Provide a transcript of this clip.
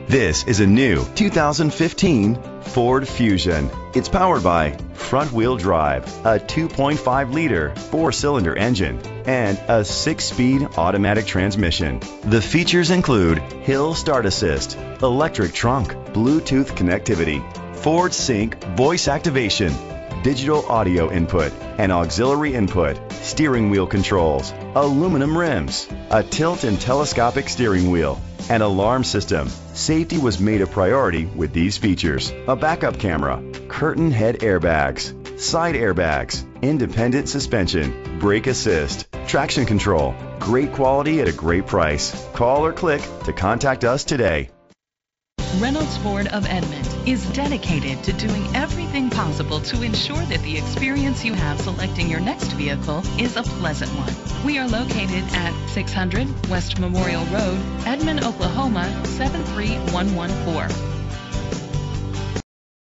This is a new 2015 Ford Fusion. It's powered by front-wheel drive, a 2.5-liter four-cylinder engine, and a 6-speed automatic transmission. The features include hill start assist, electric trunk, Bluetooth connectivity, Ford Sync voice activation, digital audio input and auxiliary input, steering wheel controls, aluminum rims, a tilt and telescopic steering wheel, and alarm system. Safety was made a priority with these features: a backup camera, curtain head airbags, side airbags, independent suspension, brake assist, traction control. Great quality at a great price. Call or click to contact us today. Reynolds Ford of Edmond is dedicated to doing everything possible to ensure that the experience you have selecting your next vehicle is a pleasant one. We are located at 600 West Memorial Road, Edmond, Oklahoma 73114.